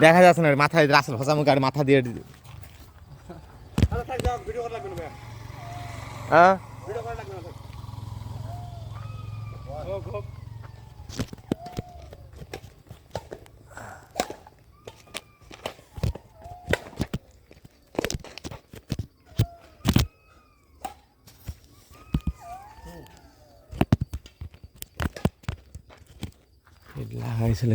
দেখা যাচ্ছে না মাথায় রাসেল হোসামুখ আর মাথা দিয়ে হ্যাঁ লাগাইছিল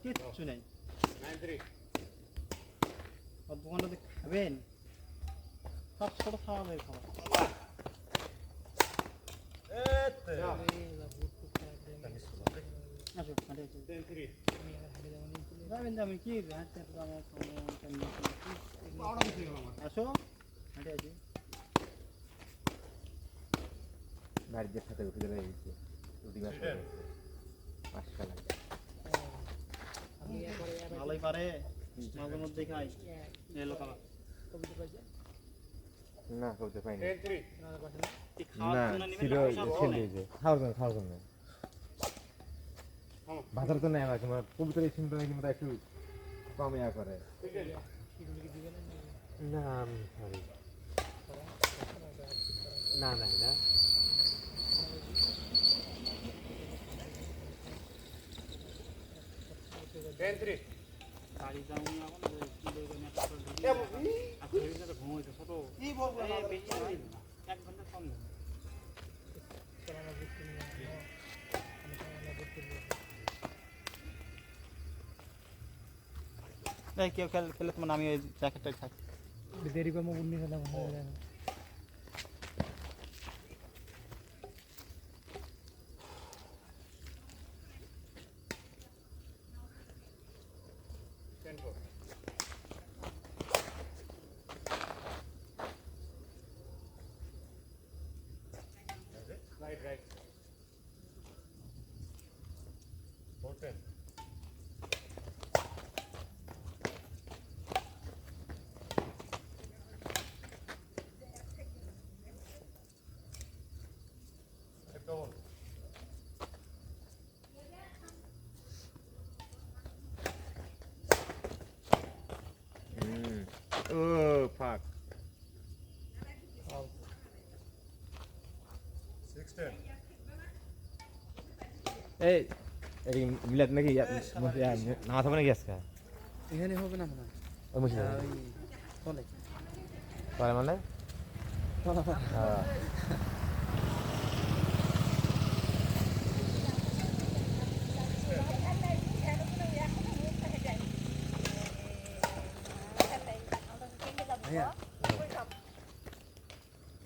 কিচ্ছু নাই দোকানটাতে খাবেন সব ছোট খাওয়াবে খাবার আমি কি আসো হাঁটে আছি বাড়ির সাথে উঠে গেলে রুটি ভালোই পারে মাঝে মধ্যে খাই এলো খাবার না করতে পাইনি খাওয়ার জন্য বাজার তো নেই আমার পবিত্র সিমটা কিন্তু একটু কম ইয়া করে না আমি সরি না না না কেউ খেলে তোমার আমি ওই জ্যাকেটটাই থাকি দেরি করবো উন্নি খেলা ভালো যায় না Right. 410. Oh, fuck. 610. এই মিলাদ নাকি নামাজ হবে নাকি আজকে এখানে হবে না মনে হয় ওই মসজিদে চলে চলে মানে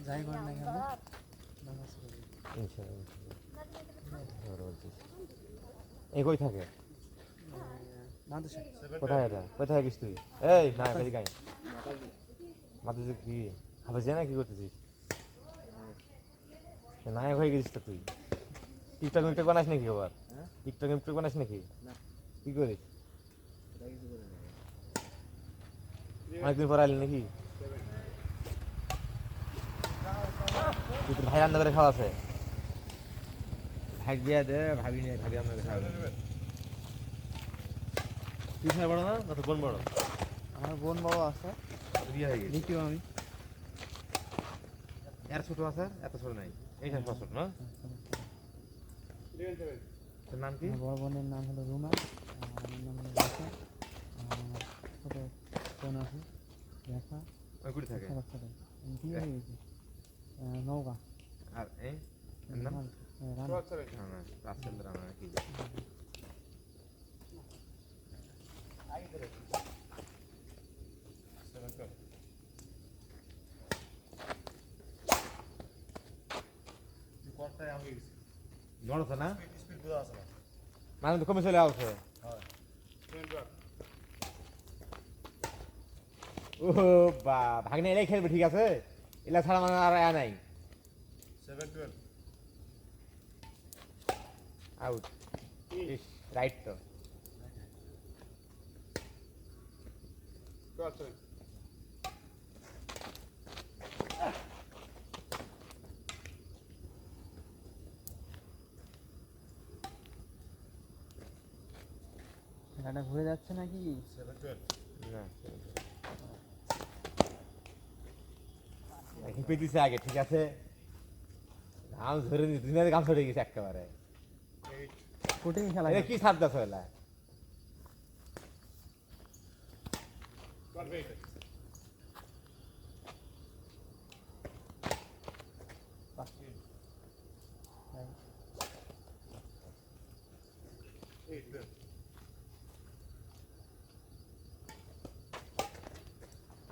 যাই করেন না কেন এই কই থাকে কোথায় এটা কোথায় গেছিস তুই এই না এদিকে আয় মাথায় কি হাফেজ না কি করতেছিস নায়ক হয়ে গেছিস তো তুই টিকটক মিকটক বানাস নাকি আবার টিকটক মিকটক বানাস নাকি কি করিস অনেকদিন পর আলি নাকি তুই তো ভাই রান্না করে খাওয়া আছে ভাই দিয়া দে ভাবি নিয়ে ভাবি রান্না করে খাওয়াবে তুই ভাই বড় না তোর বোন বড় আমার বোন বড় আছে বিয়ে হয়ে গেছে দ্বিতীয় আমি এর ছোট আছে এত ছোট নাই এইখানে ছোট না তোর নাম কি বড় বোনের নাম হলো রুমা আমার নাম হলো রেখা ছোট বোন আছে রেখা ওই কুড়ি থাকে বিয়ে হয়ে গেছে নৌকা আর এই নাম রানা রাজচন্দ্র রানা কি নড়ছে না মানে তো কমে চলে আসছে ও বা ভাগনে এলাই খেলবে ঠিক আছে এলা ছাড়া মানে আর আয়া নাই 712 আউট ইস রাইট তো 12, 7. খেলাটা ঘুরে যাচ্ছে নাকি? 7, 12. না হিপে দিছে আগে ঠিক আছে ঘাম ধরে নি দুনিয়ার ঘাম ধরে গেছে একেবারে 8, ফুটিং খেলা এটা কি সাপ দাস হলা 12, 8. Eight, 12.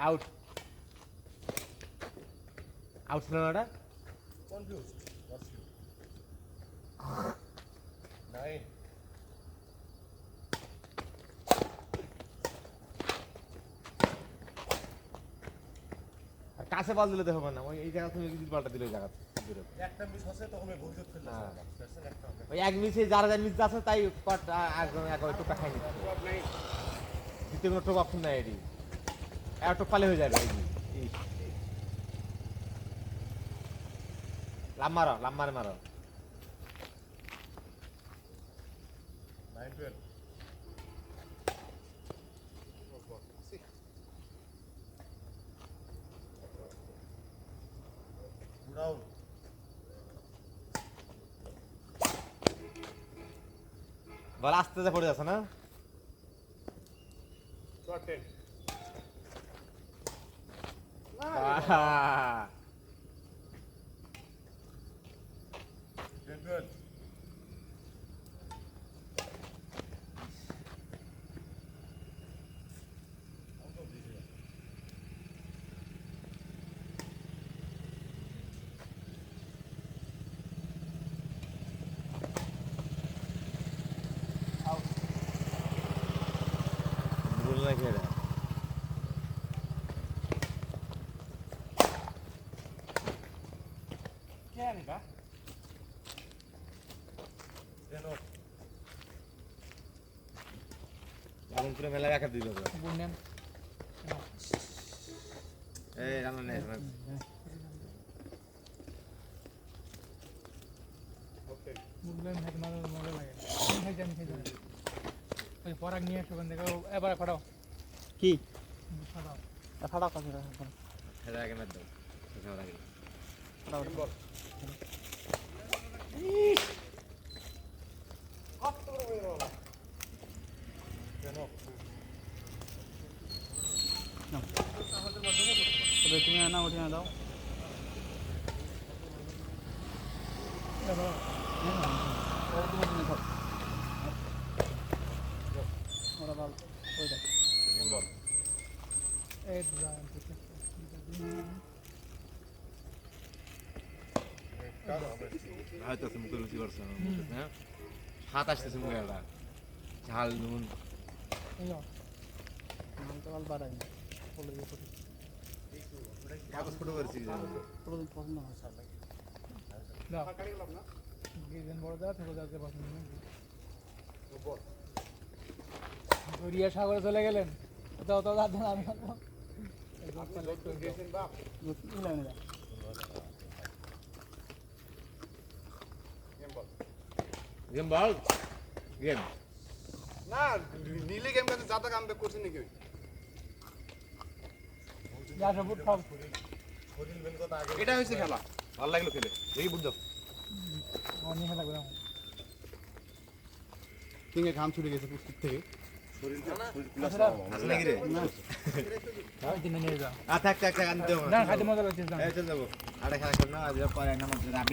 আউট আউট ছিল না ওটা Confused. What's you? 9. আর কাছে বল দিলে তো হবে না ওই এই জায়গা তুমি যদি বলটা দিলে ওই জায়গা দূরে। একটা মিস হচ্ছে তখন ওই ভুল ফেললে হ্যাঁ। দেখছেন একটা হবে ওই এক মিনিটে যারা যারা মিস আছে তাই কট একদম একবার টুকা খাই নিচ্ছে 12, 9. দ্বিতীয় কোনো টোপ অপশন নাই এটি এক টোপ পালে হয়ে যাবে এই যে। ইস। লাম মারে মারো 9, 12. Oh God. 6. Down. বল আস্তে আস্তে পড়ে যাচ্ছে না 12, 10. আহা। 10, 12. Out of this here. ভুল না খেয়ে क्या है का 10 off. এখন পুরো মেলা রাখা দিল তো বুট নেন এই রান্না নেই Okay. বুট নেন হেড মারো মজা লাগে হেড আমি খেয়ে যাবে ওই পরাগ নিয়ে আসো ওখান থেকে এবার ফাটাও কি ফাটাও ফাটাও কাছে ফাটাও খেলা আগে মেদ দাও খেলা আগে ফাটাও তুমি আনা উঠে দাও হয়তো তুমি মুখে রুচি করছো হ্যাঁ হাত আসতেছে মুখে একটা ঝাল নুন কাগজ ফটো করেছি রিয়া সাগরে চলে গেলেন তাও তো আমি গেম বল গেম না নীলে গেম কাছে যা কাম ব্যাক করছে নাকি এটা হচ্ছে খেলা ভালো লাগলো খেলে দেখি বুঝছো কিং এর ঘাম ছুটে গেছে পুষ্টির থেকে আসলে কি রে থাক থাক থাক আনতে হবে মজা লাগছে এই চল যাবো আরে খেলা কর না আজ পরে না মত রাবি